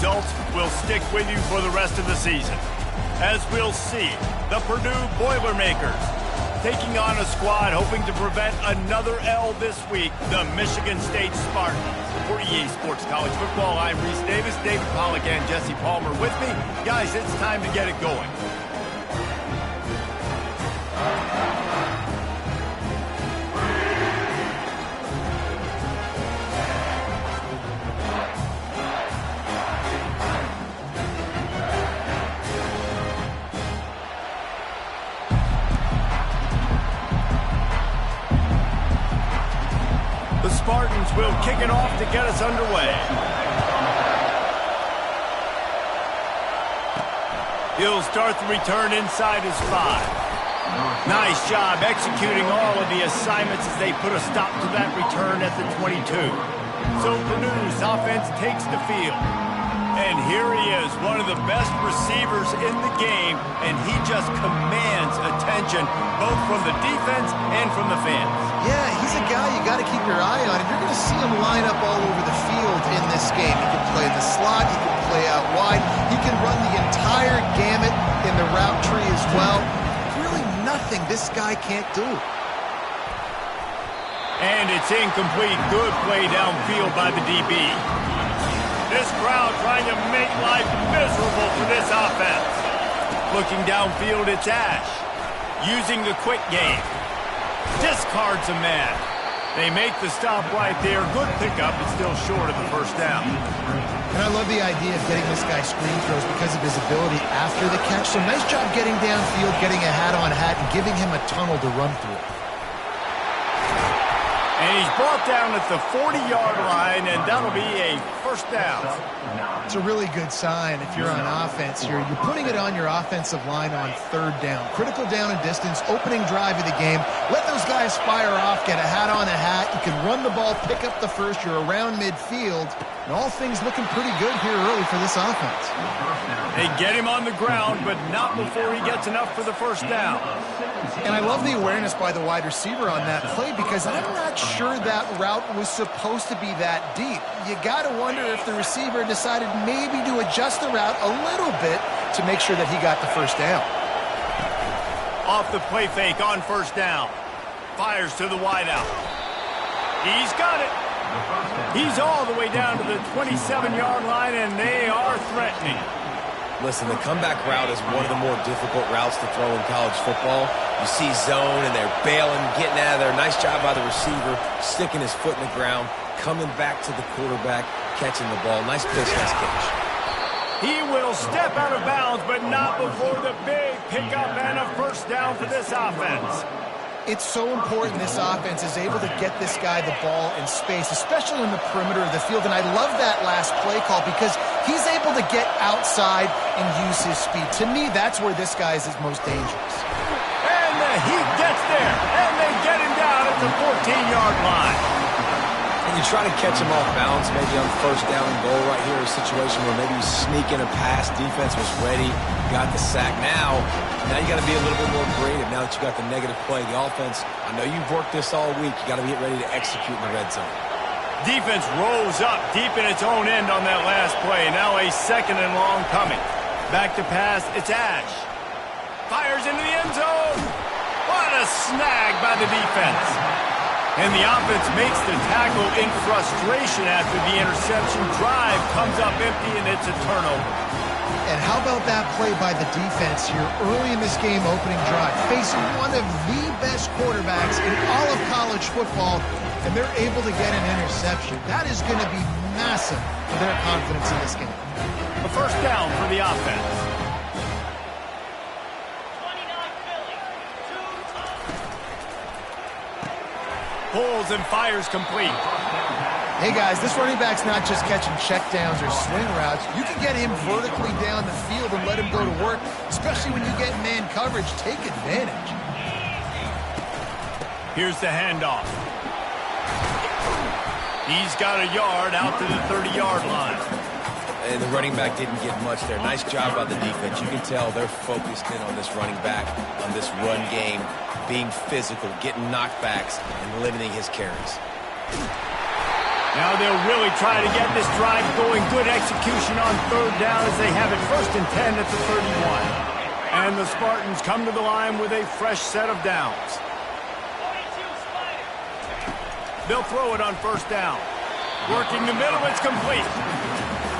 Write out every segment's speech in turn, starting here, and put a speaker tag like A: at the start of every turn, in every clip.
A: results will stick with you for the rest of the season. As we'll see, the Purdue Boilermakers taking on a squad hoping to prevent another L this week, the Michigan State Spartans. For EA Sports College Football, I'm Reese Davis, David Pollack, and Jesse Palmer with me. Guys, it's time to get it going. The Spartans will kick it off to get us underway. He'll start the return inside his 5. Nice job executing all of the assignments as they put a stop to that return at the 22. So Purdue's offense takes the field. And here he is, one of the best receivers in the game, and he just commands attention both from the defense and from the fans.
B: Yeah, he's a guy you got to keep your eye on, and you're going to see him line up all over the field in this game. He can play in the slot, he can play out wide, he can run the entire gamut in the route tree as well. Really nothing this guy can't do.
A: And it's incomplete. Good play downfield by the DB. This crowd trying to make life miserable for this offense. Looking downfield, it's Ash. Using the quick game. Discards a man. They make the stop right there. Good pickup, but still short of the first down.
B: And I love the idea of getting this guy screen throws because of his ability after the catch. So nice job getting downfield, getting a hat-on-hat, and giving him a tunnel to run through.
A: And he's brought down at the 40-yard line, and that'll be a first down.
B: It's a really good sign if you're on offense here. You're putting it on your offensive line on third down. Critical down and distance, opening drive of the game. Let those guys fire off, get a hat on a hat. You can run the ball, pick up the first. You're around midfield. And all things looking pretty good here early for this offense.
A: They get him on the ground, but not before he gets enough for the first down.
B: And I love the awareness by the wide receiver on that play because I'm not sure that route was supposed to be that deep. You got to wonder if the receiver decided maybe to adjust the route a little bit to make sure that he got the first down.
A: Off the play fake on first down. Fires to the wideout. He's got it. He's all the way down to the 27-yard line, and they are threatening.
C: Listen, the comeback route is one of the more difficult routes to throw in college football. You see zone, and they're bailing, getting out of there. Nice job by the receiver, sticking his foot in the ground, coming back to the quarterback, catching the ball. Nice pitch, nice catch.
A: He will step out of bounds, but not before the big pickup and a first down for this offense.
B: It's so important this offense is able to get this guy the ball in space, especially on the perimeter of the field. And I love that last play call because he's able to get outside and use his speed. To me, that's where this guy is his most dangerous.
A: And he gets there, and they get him down at the 14-yard line.
C: And you try to catch him off balance, maybe on first down and goal right here, a situation where maybe you sneak in a pass, defense was ready, got the sack. Now you got to be a little bit more creative now that you got the negative play. The offense, I know you've worked this all week. You got to get ready to execute in the red zone.
A: Defense rolls up deep in its own end on that last play. Now a second and long coming. Back to pass, it's Ash. Fires into the end zone. What a snag by the defense. And the offense makes the tackle in frustration after the interception. Drive comes up empty, and it's a turnover.
B: And how about that play by the defense here early in this game opening drive? Facing one of the best quarterbacks in all of college football, and they're able to get an interception. That is going to be massive for their confidence in this game.
A: A first down for the offense. Pulls and fires complete.
B: Hey guys, this running back's not just catching checkdowns or swing routes. You can get him vertically down the field and let him go to work, especially when you get man coverage. Take advantage.
A: Here's the handoff. He's got a yard out to the 30-yard line.
C: And the running back didn't get much there. Nice job by the defense. You can tell they're focused in on this running back, on this run game, being physical, getting knockbacks, and limiting his carries.
A: Now they'll really try to get this drive going. Good execution on third down as they have it 1st and 10 at the 31. And the Spartans come to the line with a fresh set of downs. They'll throw it on 1st down. Working the middle, it's complete.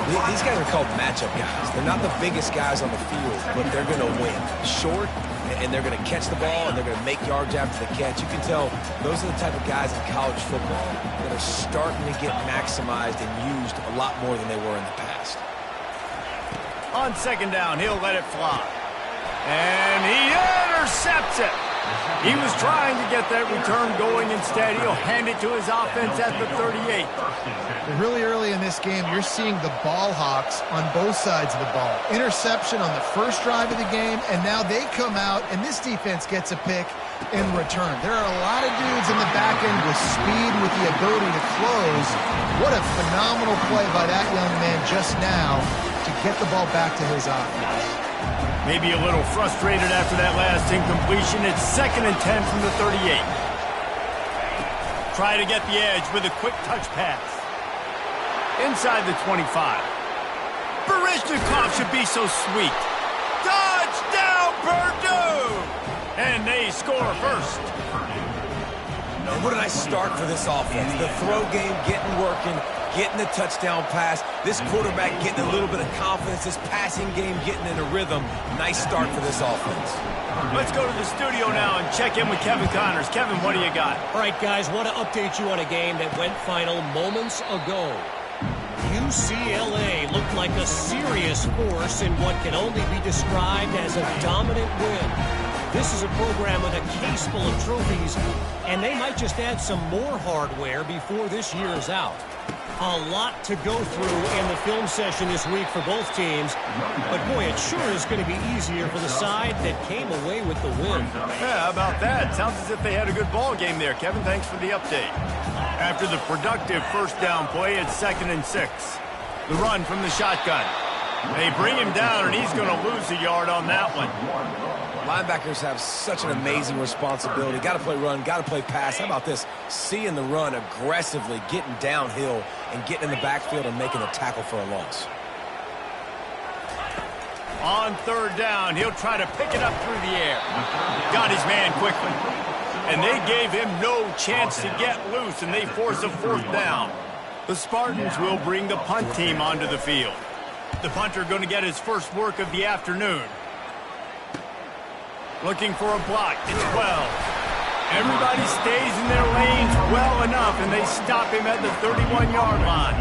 C: These guys are called matchup guys. They're not the biggest guys on the field, but they're going to win. Short, and they're going to catch the ball, and they're going to make yards after the catch. You can tell those are the type of guys in college football that are starting to get maximized and used a lot more than they were in the past.
A: On 2nd down, he'll let it fly. And he intercepts it. He was trying to get that return going. Instead, he'll hand it to his offense at the 38.
B: Really early in this game, you're seeing the ball hawks on both sides of the ball. Interception on the first drive of the game, and now they come out, and this defense gets a pick in return. There are a lot of dudes in the back end with speed, with the ability to close. What a phenomenal play by that young man just now to get the ball back to his offense.
A: Maybe a little frustrated after that last incompletion. It's 2nd and 10 from the 38. Try to get the edge with a quick touch pass. Inside the 25. Barishnikov should be so sweet. Touchdown, Purdue! And they score first.
C: And what a nice start for this offense. The throw game getting working, getting the touchdown pass. This quarterback getting a little bit of confidence. This passing game getting in a rhythm. Nice start for this offense.
A: Let's go to the studio now and check in with Kevin Connors. Kevin, what do you got?
D: All right, guys, want to update you on a game that went final moments ago. UCLA looked like a serious force in what can only be described as a dominant win. This is a program with a case full of trophies, and they might just add some more hardware before this year is out. A lot to go through in the film session this week for both teams, but boy, it sure is going to be easier for the side that came away with the win.
A: Yeah, how about that? Sounds as if they had a good ball game there. Kevin, thanks for the update. After the productive 1st down play, it's 2nd and 6. The run from the shotgun. They bring him down, and he's going to lose a yard on that one.
C: Linebackers have such an amazing responsibility. Got to play run, got to play pass. How about this? Seeing the run aggressively, getting downhill, and getting in the backfield and making a tackle for a loss.
A: On 3rd down, he'll try to pick it up through the air. Got his man quickly. And they gave him no chance to get loose, and they force a 4th down. The Spartans will bring the punt team onto the field. The punter going to get his first work of the afternoon. Looking for a block. It's 12. Everybody stays in their lanes well enough, and they stop him at the 31-yard line.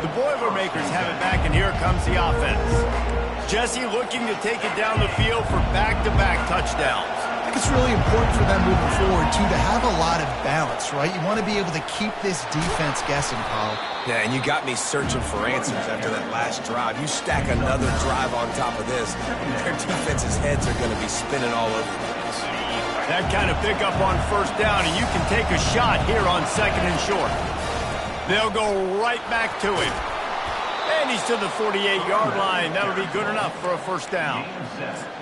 A: The Boilermakers have it back, and here comes the offense. Jesse looking to take it down the field for back-to-back touchdowns.
B: I think it's really important for them moving forward, too, to have a lot of balance, right? You want to be able to keep this defense guessing, Paul.
C: Yeah, and you got me searching for answers after that last drive. You stack another drive on top of this, their defense's heads are going to be spinning all over the place.
A: That kind of pickup on 1st down, and you can take a shot here on 2nd and short. They'll go right back to him. And he's to the 48-yard line. That'll be good enough for a 1st down.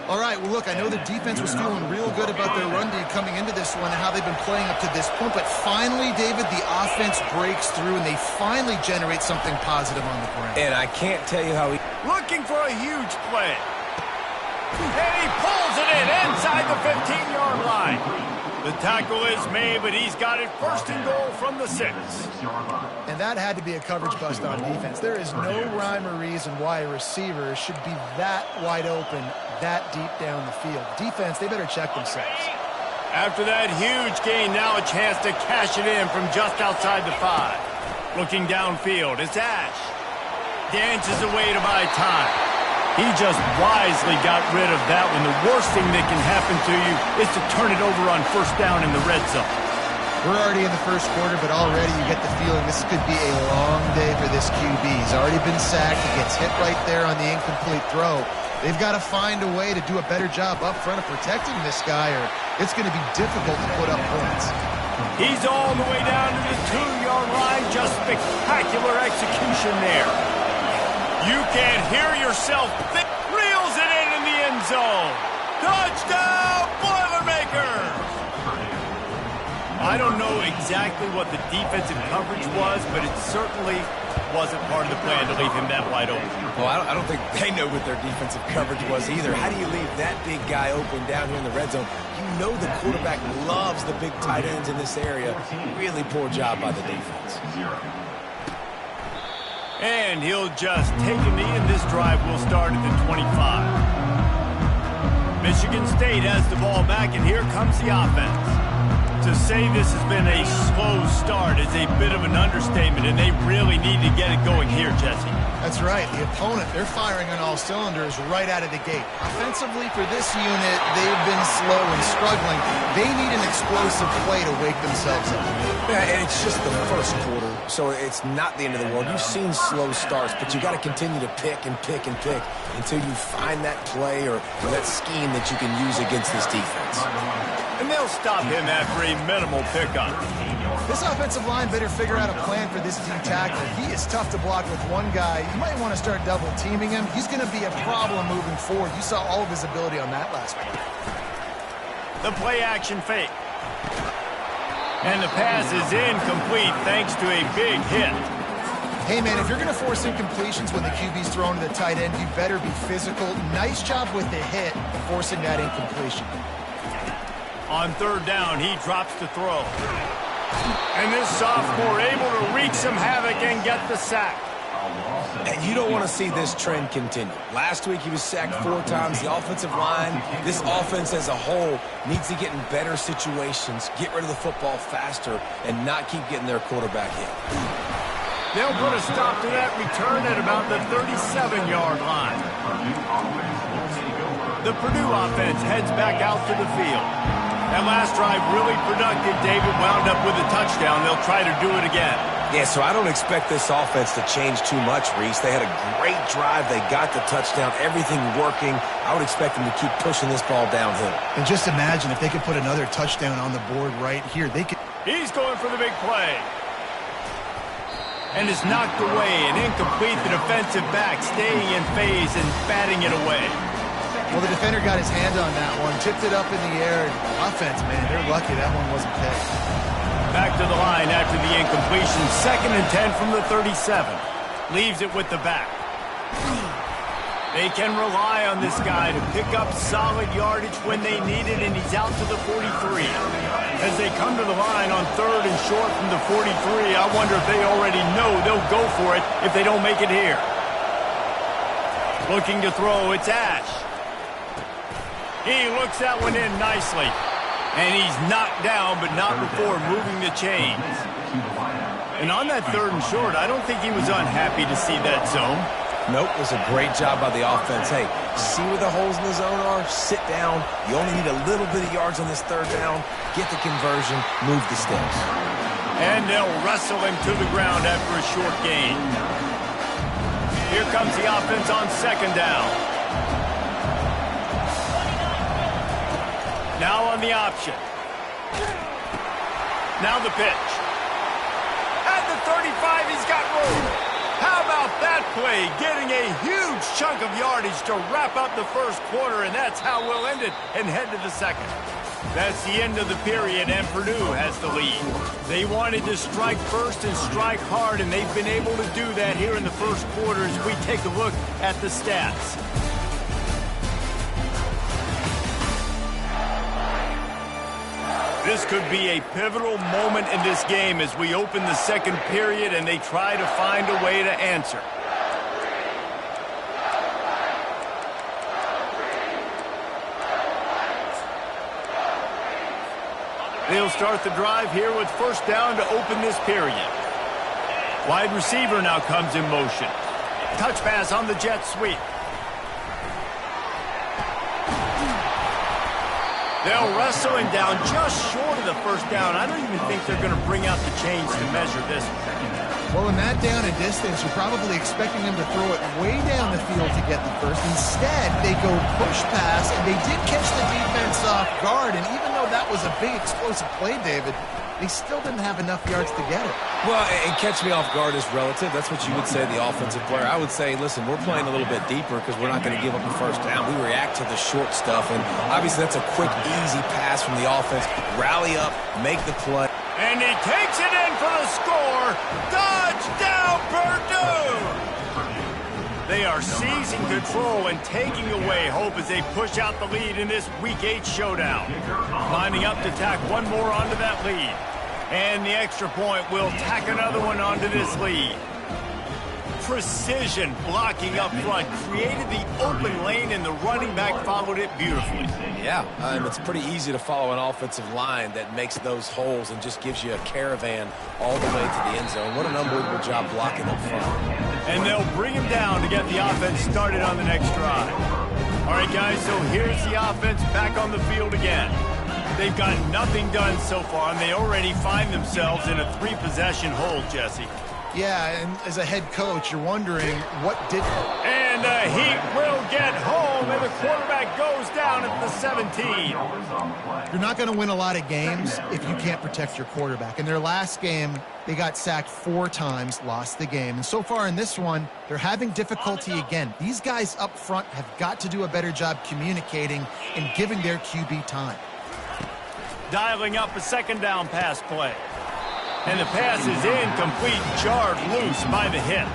B: All right, well, look, I know the defense was feeling real good about their run D coming into this one and how they've been playing up to this point. But finally, David, the offense breaks through, and they finally generate something positive on the ground.
C: And I can't tell you how he...
A: Looking for a huge play. And he pulls it in inside the 15-yard line. The tackle is made, but he's got it 1st and goal from the 6.
B: And that had to be a coverage bust on defense. There is no rhyme or reason why a receiver should be that wide open, that deep down the field. Defense, they better check themselves.
A: After that huge gain, now a chance to cash it in from just outside the 5. Looking downfield, it's Ash. Dances away to buy time. He just wisely got rid of that one. The worst thing that can happen to you is to turn it over on 1st down in the red zone.
B: We're already in the 1st quarter, but already you get the feeling this could be a long day for this QB. He's already been sacked. He gets hit right there on the incomplete throw. They've got to find a way to do a better job up front of protecting this guy, or it's going to be difficult to put up points.
A: He's all the way down to the 2-yard line. Just spectacular execution there. You can hear yourself think. Reels it in the end zone. Touchdown, Boilermakers! I don't know exactly what the defensive coverage was, but it certainly wasn't part of the plan to leave him that wide open.
C: Well, I don't think they know what their defensive coverage was either. How do you leave that big guy open down here in the red zone? You know the quarterback loves the big tight ends in this area. Really poor job by the defense.
A: And he'll just take a knee, and this drive will start at the 25. Michigan State has the ball back, and here comes the offense. To say this has been a slow start is a bit of an understatement, and they really need to get it going here, Jesse.
B: That's right. The opponent, they're firing on all cylinders right out of the gate. Offensively, for this unit, they've been slow and struggling. They need an explosive play to wake themselves up.
C: Yeah, and it's just the first quarter, so it's not the end of the world. You've seen slow starts, but you got to continue to pick and pick and pick until you find that play or that scheme that you can use against this defense.
A: And they'll stop him after a minimal pickup.
B: This offensive line better figure out a plan for this team tackle. He is tough to block with one guy. You might want to start double teaming him. He's going to be a problem moving forward. You saw all of his ability on that last one.
A: The play action fake. And the pass is incomplete thanks to a big hit.
B: Hey, man, if you're going to force incompletions when the QB's thrown to the tight end, you better be physical. Nice job with the hit, forcing that incompletion.
A: On third down, he drops to throw. And this sophomore able to wreak some havoc and get the sack.
C: And you don't want to see this trend continue. Last week he was sacked 4 times. The offensive line, this offense as a whole, needs to get in better situations, get rid of the football faster, and not keep getting their quarterback hit.
A: They'll put a stop to that return at about the 37-yard line. The Purdue offense heads back out to the field. That last drive really productive. David wound up with a touchdown. They'll try to do it again.
C: Yeah, so I don't expect this offense to change too much, Reese. They had a great drive. They got the touchdown. Everything working. I would expect them to keep pushing this ball downhill.
B: And just imagine if they could put another touchdown on the board right here. They could.
A: He's going for the big play. And it's knocked away and incomplete. The defensive back staying in phase and batting it away.
B: Well, the defender got his hand on that one, tipped it up in the air. Offense, man, they're lucky that one wasn't picked.
A: Back to the line after the incompletion. 2nd and 10 from the 37. Leaves it with the back. They can rely on this guy to pick up solid yardage when they need it, and he's out to the 43. As they come to the line on 3rd and short from the 43, I wonder if they already know they'll go for it if they don't make it here. Looking to throw, it's Ash. He looks that one in nicely. And he's knocked down, but not before moving the chains. And on that 3rd and short, I don't think he was unhappy to see that zone.
C: Nope, it was a great job by the offense. Hey, see where the holes in the zone are? Sit down. You only need a little bit of yards on this 3rd down. Get the conversion. Move the sticks.
A: And they'll wrestle him to the ground after a short gain. Here comes the offense on 2nd down. Now on the option. Now the pitch. At the 35, he's got room. How about that play? Getting a huge chunk of yardage to wrap up the first quarter, and that's how we'll end it and head to the 2nd. That's the end of the period, and Purdue has the lead. They wanted to strike first and strike hard, and they've been able to do that here in the first quarter as we take a look at the stats. This could be a pivotal moment in this game as we open the 2nd period and they try to find a way to answer. They'll start the drive here with 1st down to open this period. Wide receiver now comes in motion. Touch pass on the jet sweep. They'll wrestle him down just short of the 1st down. I don't even think they're going to bring out the chains to measure this one.
B: Well, in that down and distance, you're probably expecting them to throw it way down the field to get the first. Instead, they go push pass, and they did catch the defense off guard. And even though that was a big explosive play, David, they still didn't have enough yards to get it.
C: Well, and catch me off guard is relative. That's what you would say, the offensive player. I would say, listen, we're playing a little bit deeper because we're not going to give up the 1st down. We react to the short stuff, and obviously that's a quick, easy pass from the offense. Rally up, make the play.
A: And he takes it in for the score. Touchdown, Purdue! They are seizing control and taking away hope as they push out the lead in this Week 8 showdown. Lining up to tack one more onto that lead. And the extra point will tack another one onto this lead. Precision blocking up front created the open lane, and the running back followed it beautifully.
C: Yeah, it's pretty easy to follow an offensive line that makes those holes and just gives you a caravan all the way to the end zone. What an unbelievable job blocking up front.
A: And they'll bring him down to get the offense started on the next drive. All right, guys, so here's the offense back on the field again. They've got nothing done so far, and they already find themselves in a 3-possession hole, Jesse.
B: Yeah, and as a head coach, you're wondering what did...
A: And the Heat will get home, and the quarterback goes down at the 17.
B: You're not going to win a lot of games if you can't protect your quarterback. In their last game, they got sacked 4 times, lost the game. And so far in this one, they're having difficulty again. These guys up front have got to do a better job communicating and giving their QB time.
A: Dialing up a second down pass play. And the pass is incomplete, jarred loose by the hit.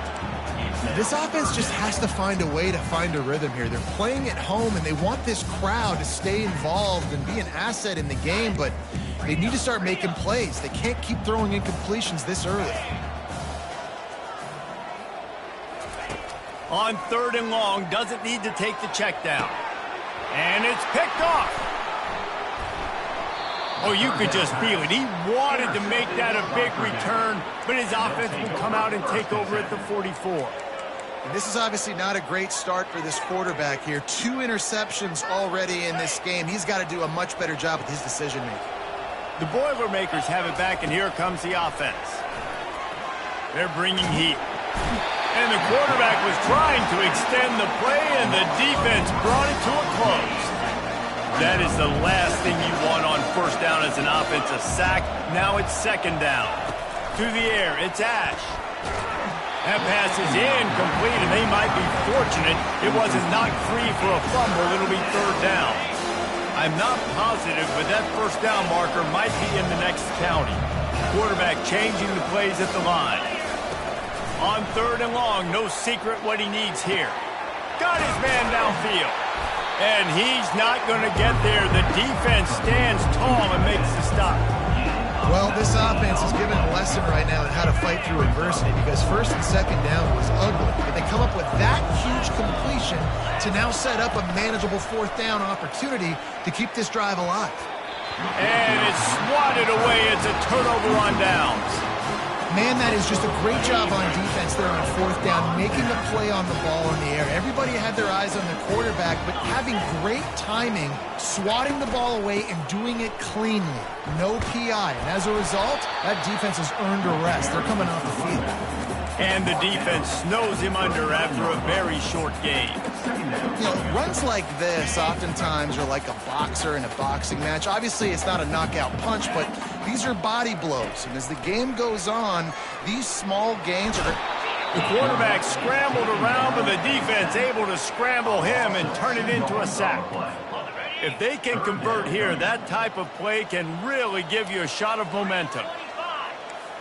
B: This offense just has to find a way to find a rhythm here. They're playing at home, and they want this crowd to stay involved and be an asset in the game, but they need to start making plays. They can't keep throwing incompletions this early.
A: On 3rd and long, doesn't need to take the check down. And it's picked off. Oh, you could just feel it. He wanted to make that a big return, but his offense will come out and take over at the 44.
B: And this is obviously not a great start for this quarterback here. 2 interceptions already in this game. He's got to do a much better job with his decision-making.
A: The Boilermakers have it back, and here comes the offense. They're bringing heat. And the quarterback was trying to extend the play, and the defense brought it to a close. That is the last thing you want on 1st down as an offensive sack. Now it's 2nd down. To the air, it's Ash. That pass is incomplete, and they might be fortunate it wasn't knocked free for a fumble. It'll be 3rd down. I'm not positive, but that 1st down marker might be in the next county. Quarterback changing the plays at the line. On 3rd and long, no secret what he needs here. Got his man downfield. And he's not going to get there. The defense stands tall and makes the stop.
B: Well, this offense is given a lesson right now on how to fight through adversity, because 1st and 2nd down was ugly. But they come up with that huge completion to now set up a manageable 4th down opportunity to keep this drive alive.
A: And it's swatted away. It's a turnover on downs.
B: Man, that is just a great job on defense there on 4th down, making a play on the ball in the air. Everybody had their eyes on the quarterback, but having great timing, swatting the ball away and doing it cleanly. No PI. And as a result, that defense has earned a rest. They're coming off the field. And the defense snows him under after a very short game. You know, runs like this oftentimes are like a boxer in a boxing match. Obviously, it's not a knockout punch, but these are body blows. And as the game goes on, these small gains are... The quarterback scrambled around, but the defense able to scramble him and turn it into a sack. If they can convert here, that type of play can really give you a shot of momentum.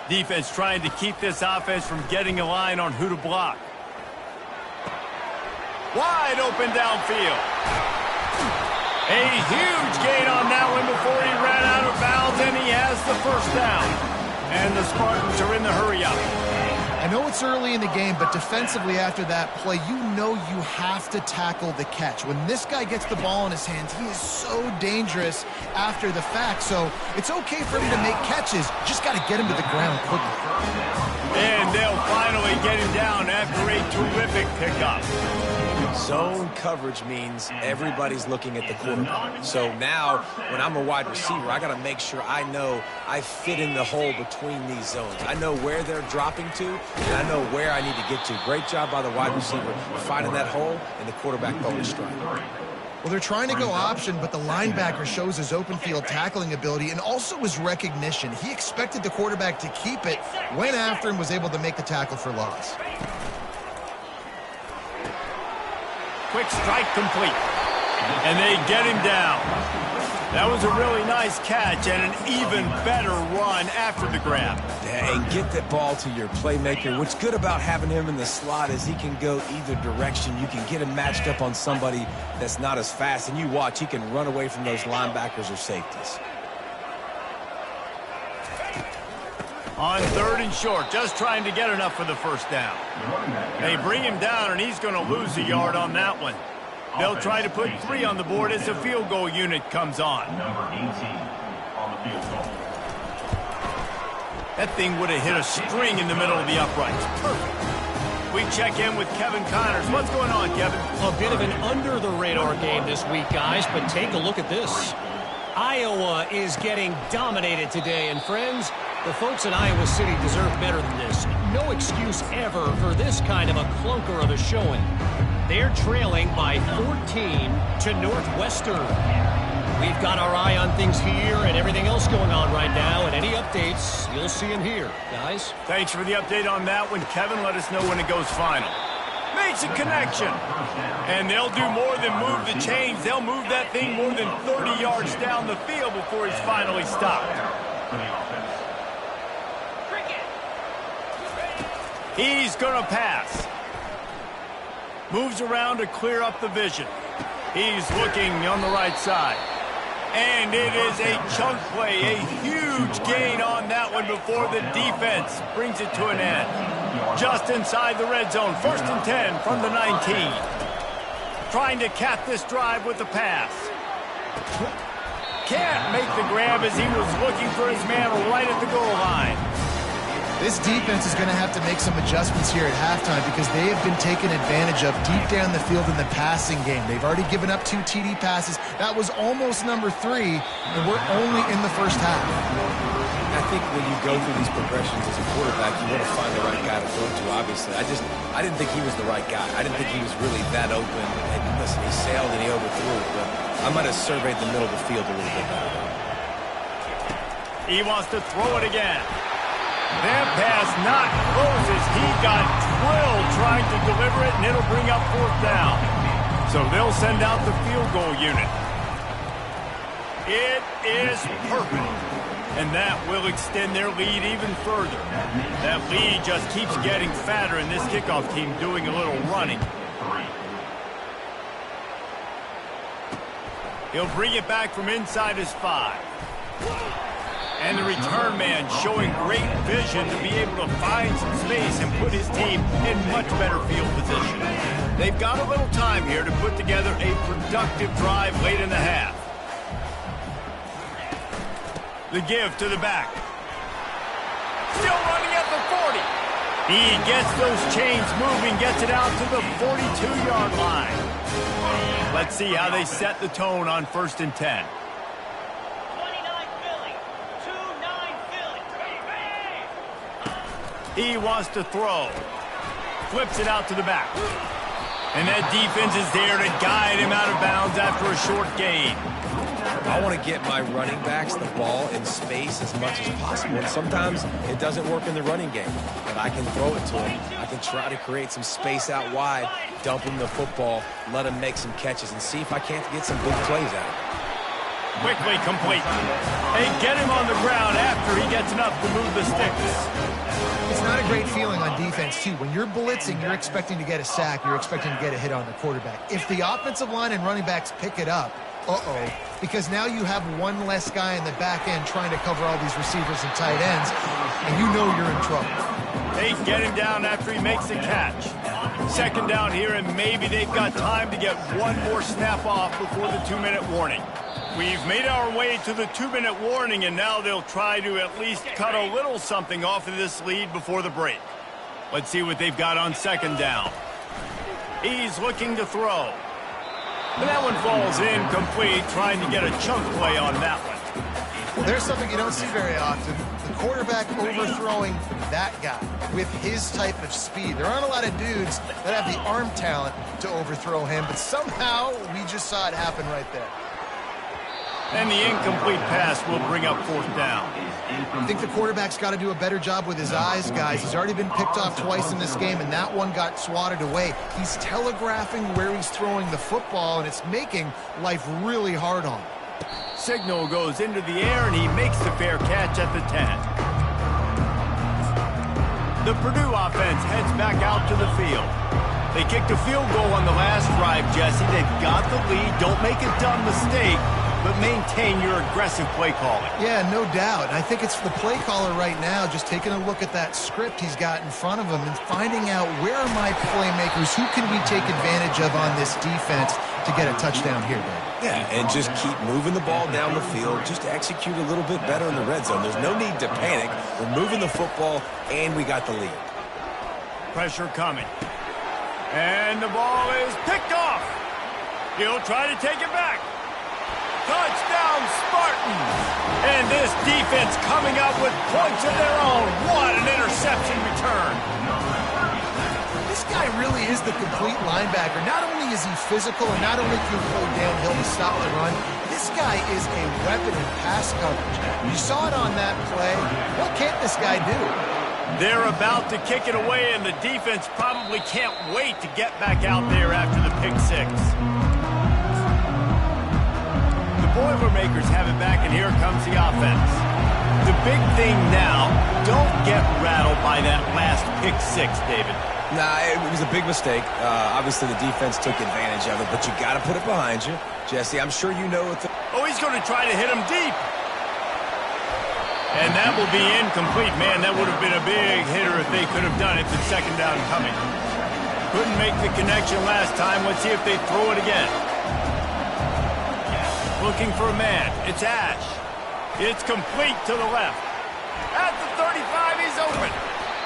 B: Defense trying to keep this offense from getting a line on who to block. Wide open downfield. A huge gain on that one before he ran out of bounds, and he has the 1st down. And the Spartans are in the hurry-up. I know it's early in the game, but defensively after that play, you know you have to tackle the catch. When this guy gets the ball in his hands, he is so dangerous after the fact. So it's okay for him to make catches. Just got to get him to the ground quickly. And they'll finally get him down after a terrific pickup.
C: Zone coverage means everybody's looking at the quarterback. So now, when I'm a wide receiver, I got to make sure I know I fit in the hole between these zones. I know where they're dropping to, and I know where I need to get to. Great job by the wide receiver finding that hole, and the quarterback bonus strike.
B: Well, they're trying to go option, but the linebacker shows his open field tackling ability and also his recognition. He expected the quarterback to keep it, went after and was able to make the tackle for loss.
A: Quick strike complete. And they get him down. That was a really nice catch and an even better run after the grab.
C: Yeah, and get that ball to your playmaker. What's good about having him in the slot is he can go either direction. You can get him matched up on somebody that's not as fast, and you watch, he can run away from those linebackers or safeties.
A: On 3rd and short, just trying to get enough for the first down. They bring him down, and he's going to lose a yard on that one. They'll try to put 3 on the board as the field goal unit comes on.
E: Number 18 on the field goal.
A: That thing would have hit a string in the middle of the uprights. Perfect. We check in with Kevin Connors. What's going on, Kevin?
D: A bit of an under-the-radar game this week, guys, but take a look at this. Iowa is getting dominated today, and friends, the folks in Iowa City deserve better than this. No excuse ever for this kind of a clunker of a showing. They're trailing by 14 to Northwestern. We've got our eye on things here and everything else going on right now, and any updates, you'll see them here, guys.
A: Thanks for the update on that one, Kevin. Let us know when it goes final. Makes a connection. And they'll do more than move the chains. They'll move that thing more than 30 yards down the field before he's finally stopped. He's going to pass. Moves around to clear up the vision. He's looking on the right side. And it is a chunk play, a huge gain on that one before the defense brings it to an end. Just inside the red zone, 1st and 10 from the 19. Trying to cap this drive with the pass. Can't make the grab as he was looking for his man right at the goal line.
B: This defense is going to have to make some adjustments here at halftime because they have been taken advantage of deep down the field in the passing game. They've already given up 2 TD passes. That was almost number 3, and we're only in the first half.
C: I think when you go through these progressions as a quarterback, you want to find the right guy to throw to, obviously. I didn't think he was the right guy. I didn't think he was really that open. And listen, he sailed and he overthrew it, but I might have surveyed the middle of the field a little bit better.
A: He wants to throw it again. That pass not closes. He got drilled trying to deliver it, and it'll bring up 4th down. So they'll send out the field goal unit. It is perfect. And that will extend their lead even further. That lead just keeps getting fatter, and this kickoff team doing a little running. He'll bring it back from inside his 5. And the return man showing great vision to be able to find some space and put his team in much better field position. They've got a little time here to put together a productive drive late in the half. The give to the back. Still running at the 40. He gets those chains moving, gets it out to the 42-yard line. Let's see how they set the tone on 1st and 10. He wants to throw. Flips it out to the back. And that defense is there to guide him out of bounds after a short gain.
C: I want to get my running backs the ball in space as much as possible. And sometimes it doesn't work in the running game, but I can throw it to him. I can try to create some space out wide, dump him the football, let him make some catches, and see if I can't get some big plays out of him.
A: Quickly complete. They get him on the ground after he gets enough to move the sticks.
B: It's not a great feeling on defense, too. When you're blitzing, you're expecting to get a sack. You're expecting to get a hit on the quarterback. If the offensive line and running backs pick it up, because now you have one less guy in the back end trying to cover all these receivers and tight ends, and you know you're in trouble.
A: They get him down after he makes a catch. 2nd down here, and maybe they've got time to get one more snap off before the 2-minute warning. We've made our way to the 2-minute warning, and now they'll try to at least cut a little something off of this lead before the break. Let's see what they've got on 2nd down. He's looking to throw. And that one falls incomplete, trying to get a chunk play on that one.
B: Well, there's something you don't see very often. The quarterback overthrowing that guy with his type of speed. There aren't a lot of dudes that have the arm talent to overthrow him, but somehow we just saw it happen right there.
A: And the incomplete pass will bring up 4th down.
B: I think the quarterback's got to do a better job with his eyes, guys. He's already been picked off twice in this game, and that one got swatted away. He's telegraphing where he's throwing the football, and it's making life really hard on him.
A: Signal goes into the air, and he makes the fair catch at the 10. The Purdue offense heads back out to the field. They kicked a field goal on the last drive, Jesse. They've got the lead. Don't make a dumb mistake, but maintain your aggressive play calling.
B: Yeah, no doubt. I think it's the play caller right now just taking a look at that script he's got in front of him and finding out where are my playmakers, who can we take advantage of on this defense to get a touchdown here, Dave.
C: Yeah, and just keep moving the ball down the field. Just execute a little bit better in the red zone. There's no need to panic. We're moving the football, and we got the lead.
A: Pressure coming. And the ball is picked off. He'll try to take it back. Touchdown, Spartans! And this defense coming up with points of their own. What an interception return.
B: This guy really is the complete linebacker. Not only is he physical and not only can he go downhill to stop the run, this guy is a weapon in pass coverage. You saw it on that play. What can't this guy do?
A: They're about to kick it away, and the defense probably can't wait to get back out there after the pick six. The Boilermakers have it back, and here comes the offense. The big thing now, don't get rattled by that last pick six, David.
C: Nah, it was a big mistake. Obviously, the defense took advantage of it, but you got to put it behind you. Jesse, I'm sure you know what the...
A: Oh, he's going to try to hit him deep. And that will be incomplete. Man, that would have been a big hitter if they could have done it. The second down coming. Couldn't make the connection last time. Let's see if they throw it again. Looking for a man. It's Ash. It's complete to the left. At the 35, he's open.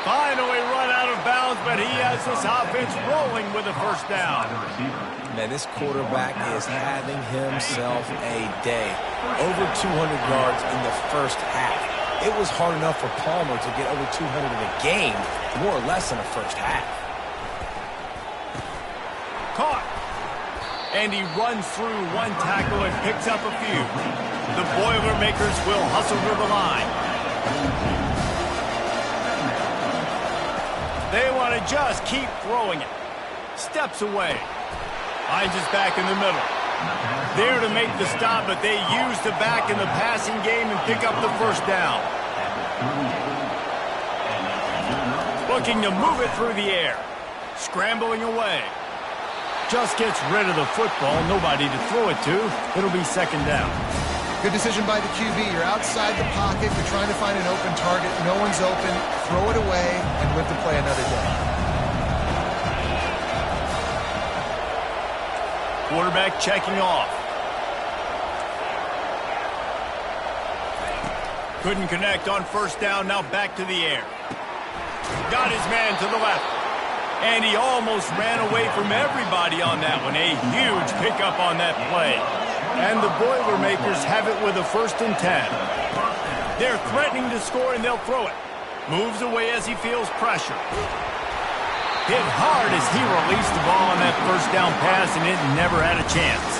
A: Finally run out of bounds, but he has this offense rolling with a first down.
C: Man, this quarterback is having himself a day. Over 200 yards in the first half. It was hard enough for Palmer to get over 200 in a game, more or less in the first half.
A: Caught. And he runs through one tackle and picks up a few. The Boilermakers will hustle to the line. They want to just keep throwing it. Steps away. Finds his back in the middle. There to make the stop, but they use the back in the passing game and pick up the first down. Looking to move it through the air. Scrambling away. Just gets rid of the football. Nobody to throw it to. It'll be second down.
B: Good decision by the QB. You're outside the pocket. You're trying to find an open target. No one's open. Throw it away and live to play another day.
A: Quarterback checking off. Couldn't connect on first down. Now back to the air. Got his man to the left. And he almost ran away from everybody on that one. A huge pickup on that play. And the Boilermakers have it with a 1st and 10. They're threatening to score, and they'll throw it. Moves away as he feels pressure. Hit hard as he released the ball on that first down pass, and it never had a chance.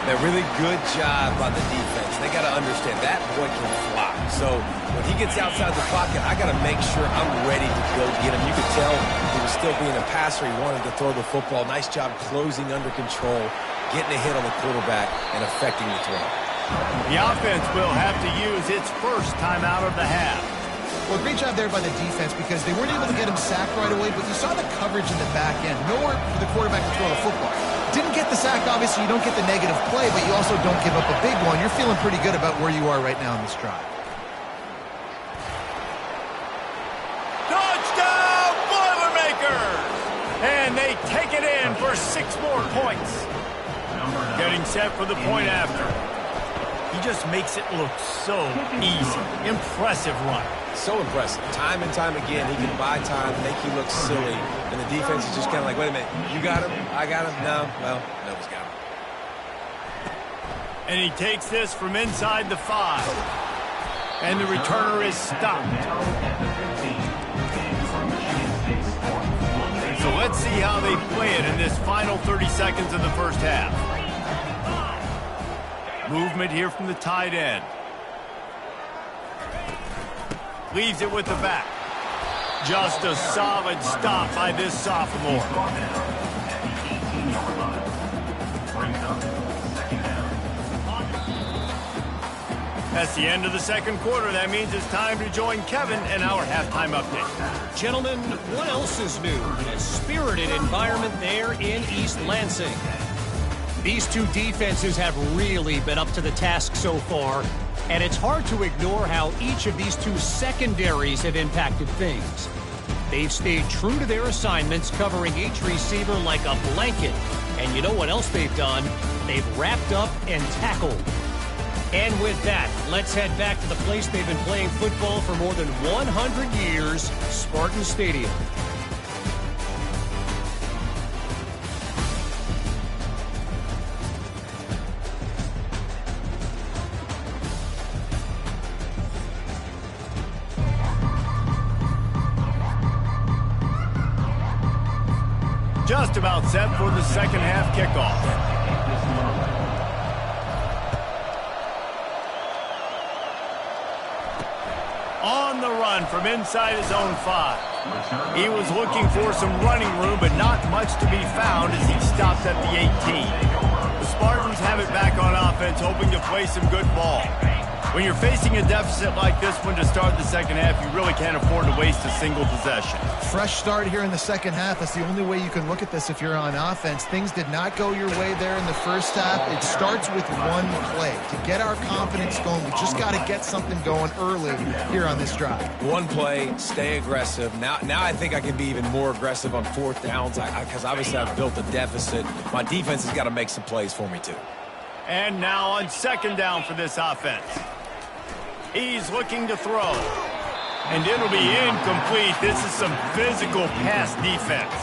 C: A really good job by the defense. They got to understand that boy can fly. So when he gets outside the pocket, I got to make sure I'm ready to go get him. You could tell he was still being a passer. He wanted to throw the football. Nice job closing under control, getting a hit on the quarterback, and affecting the throw.
A: The offense will have to use its first timeout of the half.
B: Well, great job there by the defense because they weren't able to get him sacked right away, but you saw the coverage in the back end. Nowhere for the quarterback to throw the football. Didn't get the sack, obviously. You don't get the negative play, but you also don't give up a big one. You're feeling pretty good about where you are right now in this drive.
A: Touchdown, Boilermakers! And they take it in for 6 more points. Getting set for the point after. He just makes it look so easy. Impressive run.
C: So impressive. Time and time again, he can buy time, make you look silly, and the defense is just kind of like, wait a minute, you got him? I got him? No? Well, nobody's got him.
A: And he takes this from inside the 5. And the returner is stopped. So let's see how they play it in this final 30 seconds of the first half. Movement here from the tight end. Leaves it with the back. Just a solid stop by this sophomore. That's the end of the second quarter. That means it's time to join Kevin in our halftime update.
D: Gentlemen, what else is new? A spirited environment there in East Lansing. These two defenses have really been up to the task so far, and it's hard to ignore how each of these two secondaries have impacted things. They've stayed true to their assignments, covering each receiver like a blanket. And you know what else they've done? They've wrapped up and tackled. And with that, let's head back to the place they've been playing football for more than 100 years, Spartan Stadium.
A: Just about set for the second half kickoff. On the run from inside his own 5. He was looking for some running room, but not much to be found as he stopped at the 18. The Spartans have it back on offense, hoping to play some good ball. When you're facing a deficit like this one to start the second half, you really can't afford to waste a single possession.
B: Fresh start here in the second half. That's the only way you can look at this if you're on offense. Things did not go your way there in the first half. It starts with one play. To get our confidence going, we just got to get something going early here on this drive.
C: One play, stay aggressive. Now I think I can be even more aggressive on fourth downs because obviously I've built a deficit. My defense has got to make some plays for me too.
A: And now on second down for this offense. He's looking to throw. And it'll be incomplete. This is some physical pass defense.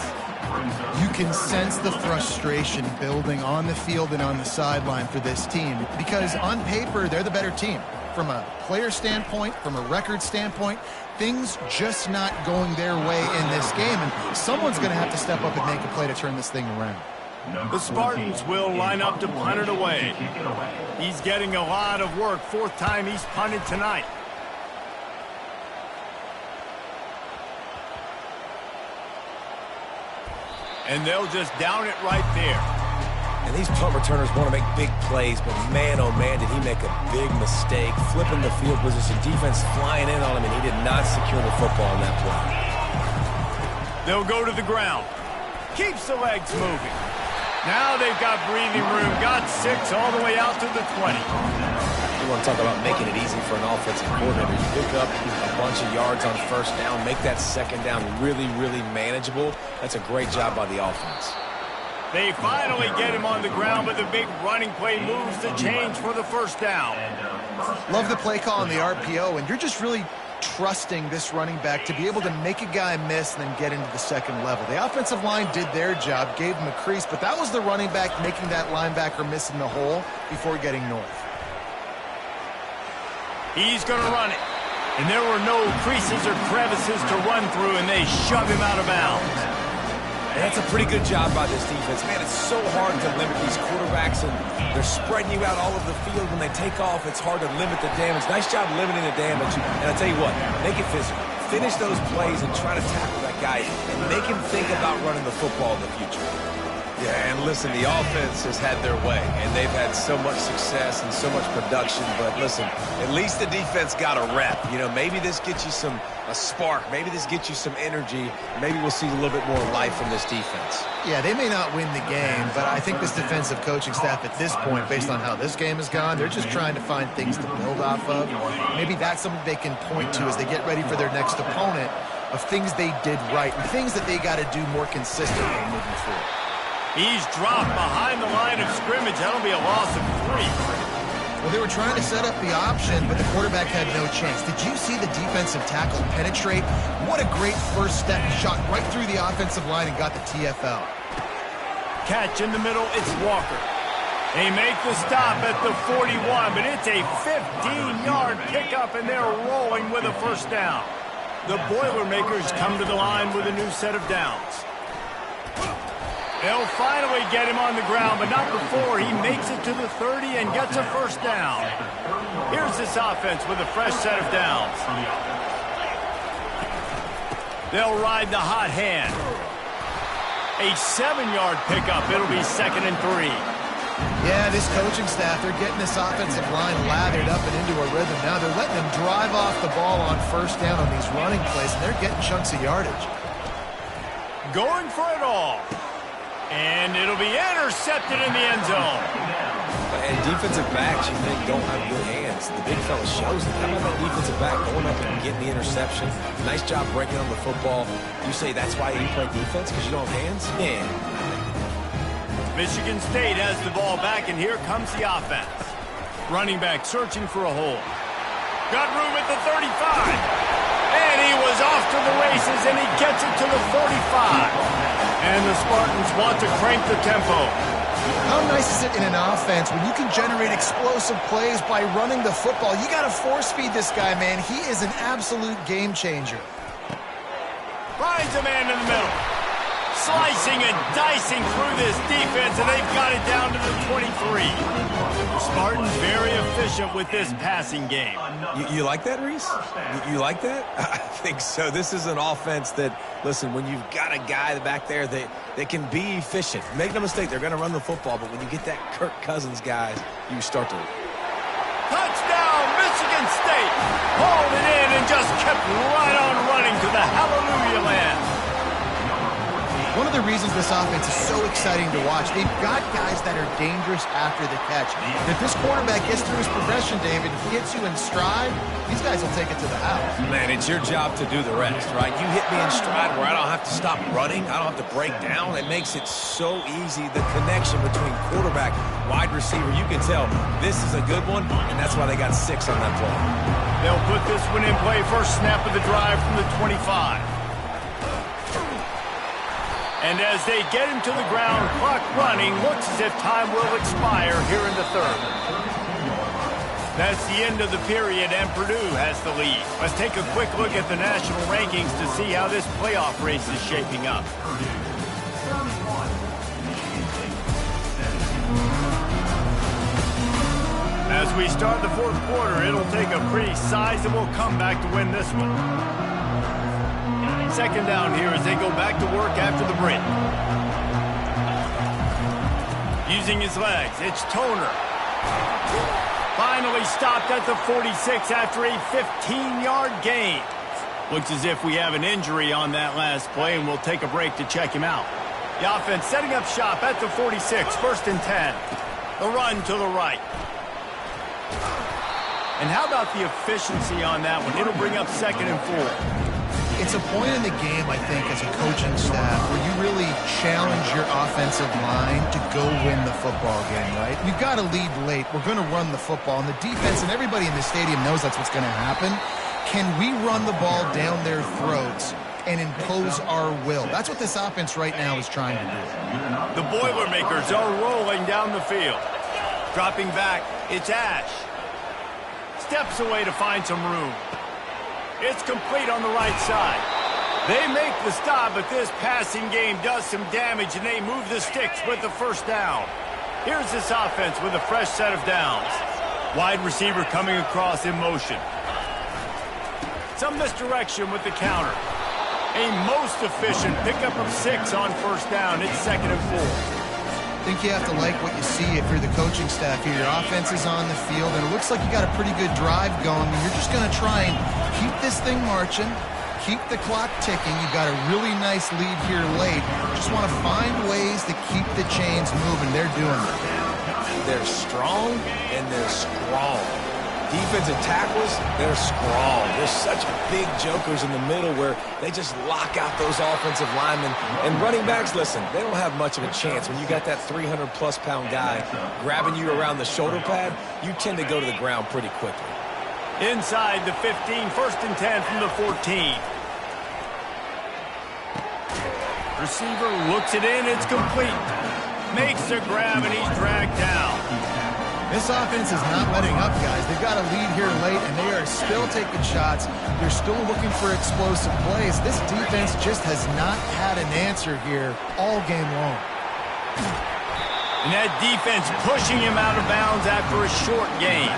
B: You can sense the frustration building on the field and on the sideline for this team because on paper, they're the better team. From a player standpoint, from a record standpoint, things just not going their way in this game. And someone's going to have to step up and make a play to turn this thing around.
A: The Spartans will line up to punt it away. He's getting a lot of work. Fourth time he's punted tonight. And they'll just down it right there.
C: And these punt returners want to make big plays, but man, oh man, did he make a big mistake. Flipping the field position, defense flying in on him, and he did not secure the football in that play.
A: They'll go to the ground. Keeps the legs moving. Now they've got breathing room. Got 6 all the way out to the 20.
C: You want to talk about making it easy for an offensive coordinator. You pick up a bunch of yards on first down, make that second down really, really manageable. That's a great job by the offense.
A: They finally get him on the ground, but the big running play moves the change for the first down.
B: Love the play call on the RPO, and you're just really trusting this running back to be able to make a guy miss and then get into the second level. The offensive line did their job, gave him a crease, but that was the running back making that linebacker miss in the hole before getting north.
A: He's going to run it. And there were no creases or crevices to run through, and they shove him out of bounds.
C: And that's a pretty good job by this defense. Man, it's so hard to limit these quarterbacks, and they're spreading you out all over the field. When they take off, it's hard to limit the damage. Nice job limiting the damage. And I'll tell you what, make it physical. Finish those plays and try to tackle that guy and make him think about running the football in the future. Yeah, and listen, the offense has had their way, and they've had so much success and so much production. But listen, at least the defense got a rep. You know, maybe this gets you a spark. Maybe this gets you some energy. Maybe we'll see a little bit more life from this defense.
B: Yeah, they may not win the game, but I think this defensive coaching staff at this point, based on how this game has gone, they're just trying to find things to build off of. Maybe that's something they can point to as they get ready for their next opponent of things they did right and things that they got to do more consistently moving forward.
A: He's dropped behind the line of scrimmage. That'll be a loss of 3.
B: Well, they were trying to set up the option, but the quarterback had no chance. Did you see the defensive tackle penetrate? What a great first step. He shot right through the offensive line and got the TFL.
A: Catch in the middle, it's Walker. They make the stop at the 41, but it's a 15-yard pickup, and they're rolling with a first down. The Boilermakers come to the line with a new set of downs. They'll finally get him on the ground, but not before he makes it to the 30 and gets a first down. Here's this offense with a fresh set of downs. They'll ride the hot hand. A 7-yard pickup. It'll be 2nd and 3.
B: Yeah, this coaching staff, they're getting this offensive line lathered up and into a rhythm now. They're letting them drive off the ball on first down on these running plays, and they're getting chunks of yardage.
A: Going for it all. And it'll be intercepted in the end zone.
C: And defensive backs, you think, don't have good hands. The big fella shows it. How about that defensive back going up and getting the interception? Nice job breaking on the football. You say that's why you play defense, because you don't have hands? Yeah.
A: Michigan State has the ball back, and here comes the offense. Running back searching for a hole. Got room at the 35. And he was off to the races, and he gets it to the 45. And the Spartans want to crank the tempo.
B: How nice is it in an offense when you can generate explosive plays by running the football? You got to force-feed this guy, man. He is an absolute game changer.
A: Finds a man in the middle. Slicing and dicing through this defense, and they've got it down to the 23. The Spartans very efficient with this passing game.
C: You like that, Reese? You like that? I think so. This is an offense that, listen, when you've got a guy back there that can be efficient. Make no mistake, they're going to run the football, but when you get that Kirk Cousins, guys, you start to...
A: Touchdown, Michigan State! Hauled it in and just kept right on running to the hallelujah land.
B: One of the reasons this offense is so exciting to watch, they've got guys that are dangerous after the catch. And if this quarterback gets through his progression, David, he hits you in stride, these guys will take it to the house.
C: Man, it's your job to do the rest, right? You hit me in stride where I don't have to stop running. I don't have to break down. It makes it so easy. The connection between quarterback, wide receiver, you can tell this is a good one, and that's why they got 6 on that play.
A: They'll put this one in play first snap of the drive from the 25. And as they get him to the ground, clock running, looks as if time will expire here in the third. That's the end of the period, and Purdue has the lead. Let's take a quick look at the national rankings to see how this playoff race is shaping up. As we start the fourth quarter, it'll take a pretty sizable comeback to win this one. Second down here as they go back to work after the break. Using his legs, it's Toner. Finally stopped at the 46 after a 15-yard gain. Looks as if we have an injury on that last play, and we'll take a break to check him out. The offense setting up shop at the 46, first and 10. The run to the right. And how about the efficiency on that one? It'll bring up second and 4.
B: It's a point in the game, I think, as a coaching staff where you really challenge your offensive line to go win the football game, right? You've got to lead late. We're going to run the football. And the defense and everybody in the stadium knows that's what's going to happen. Can we run the ball down their throats and impose our will? That's what this offense right now is trying to do.
A: The Boilermakers are rolling down the field. Dropping back, it's Ash. Steps away to find some room. It's complete on the right side. They make the stop, but this passing game does some damage, and they move the sticks with the first down. Here's this offense with a fresh set of downs. Wide receiver coming across in motion. Some misdirection with the counter. A most efficient pickup of 6 on first down. It's second and 4.
B: I think you have to like what you see if you're the coaching staff here. Your offense is on the field, and it looks like you got a pretty good drive going. You're just going to try and keep this thing marching, keep the clock ticking. You've got a really nice lead here late. Just want to find ways to keep the chains moving. They're doing it.
C: They're strong, and they're strong. Defensive tackles, they're strong. There's such big jokers in the middle where they just lock out those offensive linemen. And running backs, listen, they don't have much of a chance. When you got that 300-plus pound guy grabbing you around the shoulder pad, you tend to go to the ground pretty quickly.
A: Inside the 15, first and 10 from the 14. Receiver looks it in, it's complete. Makes the grab, and he's dragged down.
B: This offense is not letting up, guys. They've got a lead here late, and they are still taking shots. They're still looking for explosive plays. This defense just has not had an answer here all game long.
A: And that defense pushing him out of bounds after a short gain.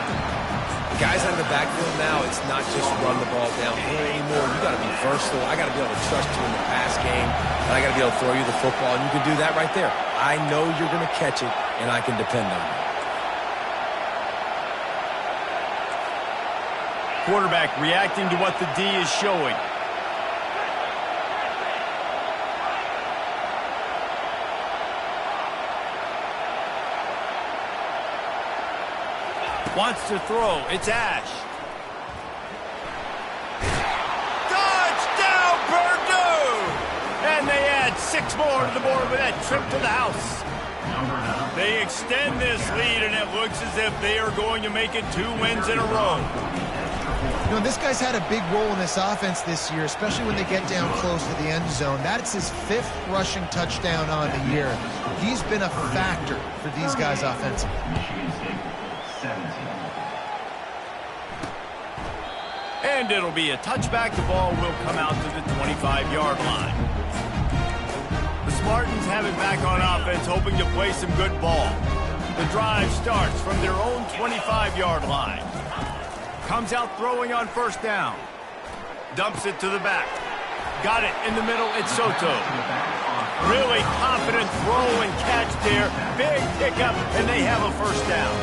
C: Guys out of the backfield now, it's not just run the ball downhill anymore. You got to be versatile. I got to be able to trust you in the pass game, and I got to be able to throw you the football, and you can do that right there. I know you're going to catch it, and I can depend on it.
A: Quarterback reacting to what the D is showing. Wants to throw. It's Ash. Touchdown, Purdue! And they add 6 more to the board with that trip to the house. They extend this lead, and it looks as if they are going to make it 2 wins in a row.
B: You know, this guy's had a big role in this offense this year, especially when they get down close to the end zone. That's his 5th rushing touchdown on the year. He's been a factor for these guys offensively.
A: And it'll be a touchback. The ball will come out to the 25-yard line. The Spartans have it back on offense, hoping to play some good ball. The drive starts from their own 25-yard line. Comes out throwing on first down. Dumps it to the back. Got it in the middle. It's Soto. Really confident throw and catch there. Big pickup, and they have a first down.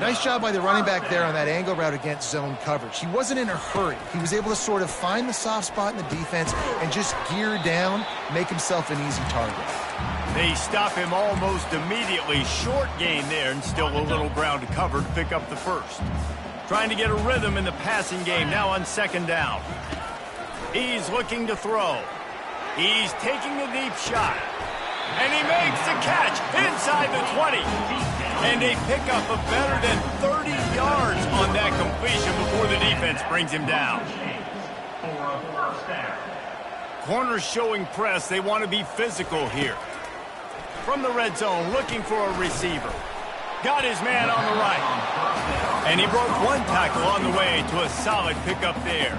B: Nice job by the running back there on that angle route against zone coverage. He wasn't in a hurry. He was able to sort of find the soft spot in the defense and just gear down, make himself an easy target.
A: They stop him almost immediately. Short gain there, and still a little ground to cover to pick up the first. Trying to get a rhythm in the passing game now on second down. He's looking to throw. He's taking a deep shot. And he makes the catch inside the 20. And a pickup of better than 30 yards on that completion before the defense brings him down. Corners showing press. They want to be physical here. From the red zone, looking for a receiver. Got his man on the right. And he broke 1 tackle on the way to a solid pickup there.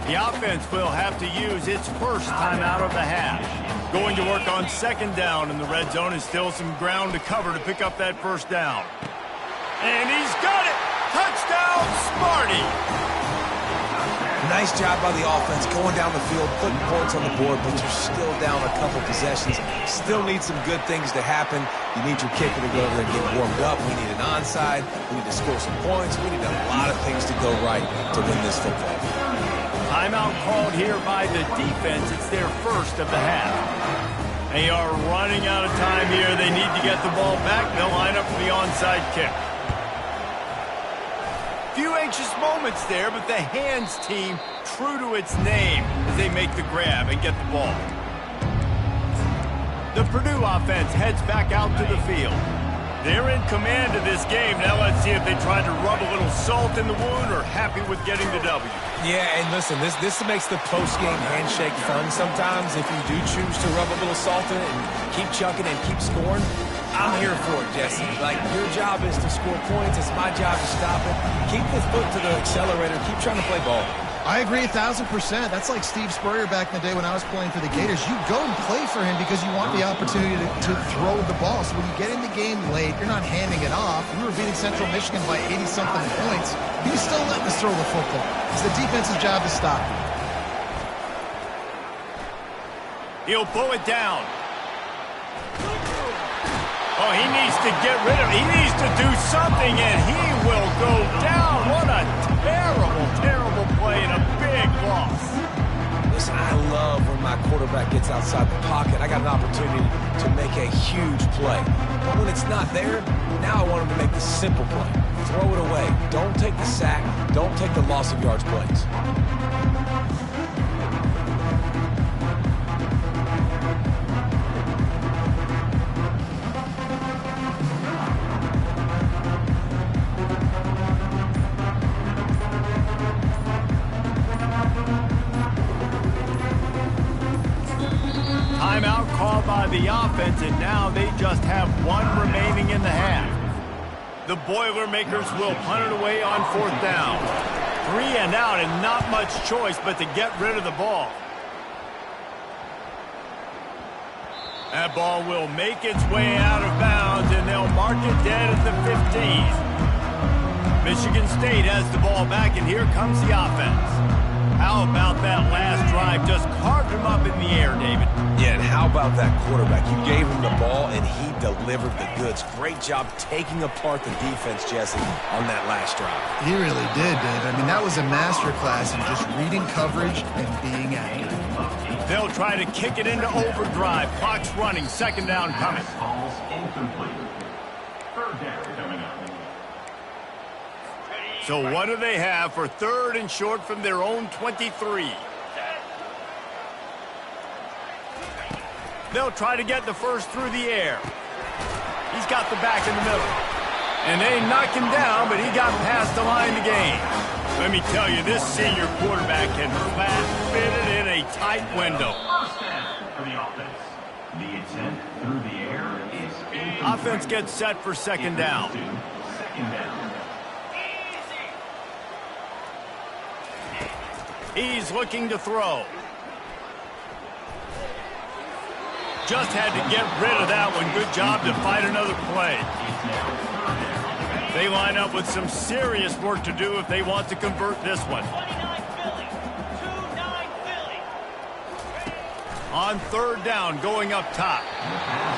A: The offense will have to use its first timeout of the half. Going to work on second down, and the red zone is still some ground to cover to pick up that first down. And he's got it! Touchdown, Sparty!
C: Nice job by the offense going down the field, putting points on the board, but you're still down a couple possessions. Still need some good things to happen. You need your kicker to go over there and get warmed up. We need an onside. We need to score some points. We need a lot of things to go right to win this football game.
A: Timeout called here by the defense. It's their first of the half. They are running out of time here. They need to get the ball back. They'll line up for the onside kick. Few anxious moments there, but the hands team true to its name as they make the grab and get the ball. The Purdue offense heads back out to the field. They're in command of this game. Now let's see if they try to rub a little salt in the wound or happy with getting the W.
C: Yeah, and listen, this makes the post-game handshake fun sometimes. If you do choose to rub a little salt in it and keep chucking and keep scoring, I'm here for it, Jesse. Like, your job is to score points. It's my job to stop it. Keep the foot to the accelerator. Keep trying to play ball.
B: I agree 1,000%. That's like Steve Spurrier back in the day when I was playing for the Gators. You go and play for him because you want the opportunity to throw the ball. So when you get in the game late, you're not handing it off. We were beating Central Michigan by 80-something points. He's still letting us throw the football. It's the defense's job to stop.
A: He'll pull it down. Oh, he needs to get rid of it. He needs to do something, and he will go down. What a terrible, terrible play and a big loss.
C: Listen, I love when my quarterback gets outside the pocket. I got an opportunity to make a huge play. But when it's not there, now I want him to make the simple play. Throw it away. Don't take the sack. Don't take the loss of yards plays.
A: Timeout called by the offense, and now they just have 1 remaining in the half. The Boilermakers will punt it away on 4th down. 3 and out, and not much choice but to get rid of the ball. That ball will make its way out of bounds, and they'll mark it dead at the 15. Michigan State has the ball back, and here comes the offense. How about that last drive? Just carved him up in the air, David.
C: Yeah, and how about that quarterback? You gave him the ball, and he delivered the goods. Great job taking apart the defense, Jesse, on that last drive.
B: He really did, Dave. I mean, that was a masterclass in just reading coverage and being accurate.
A: They'll try to kick it into overdrive. Clock's running. Second down coming.
E: Balls incomplete. Third down coming up.
A: So what do they have for third and short from their own 23? They'll try to get the first through the air. He's got the back in the middle. And they knock him down, but he got past the line to gain. Let me tell you, this senior quarterback can flat fit it in a tight window.
E: First down for the offense. The attempt through the air is incomplete.
A: Offense gets set for second down.
E: Second down.
A: He's looking to throw. Just had to get rid of that one. Good job to fight another play. They line up with some serious work to do if they want to convert this one. On third down, going up top.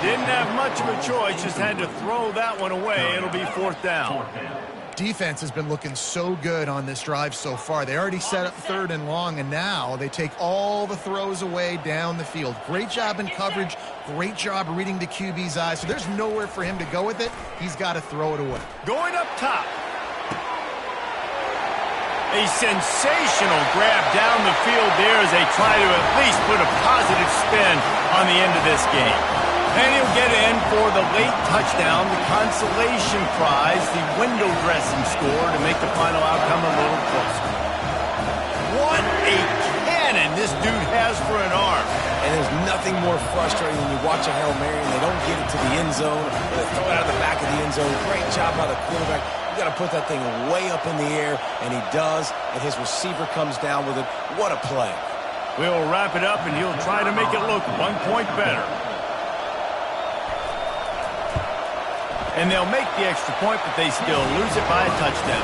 A: Didn't have much of a choice, just had to throw that one away. It'll be fourth down.
B: Defense has been looking so good on this drive so far. They already set up third and long, and now they take all the throws away down the field. Great job in coverage. Great job reading the QB's eyes. So there's nowhere for him to go with it. He's got to throw it away.
A: Going up top. A sensational grab down the field there as they try to at least put a positive spin on the end of this game. And he'll get in for the late touchdown, the consolation prize, the window dressing score to make the final outcome a little closer. What a cannon this dude has for an arm.
C: And there's nothing more frustrating when you watch a Hail Mary and they don't get it to the end zone, or they throw it out of the back of the end zone. Great job by the quarterback. You got to put that thing way up in the air, and he does, and his receiver comes down with it. What a play.
A: We'll wrap it up, and he'll try to make it look 1 point better. And they'll make the extra point, but they still lose it by a touchdown.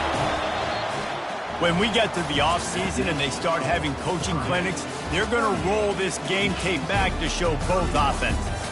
A: When we get to the offseason and they start having coaching clinics, they're going to roll this game tape back to show both offenses.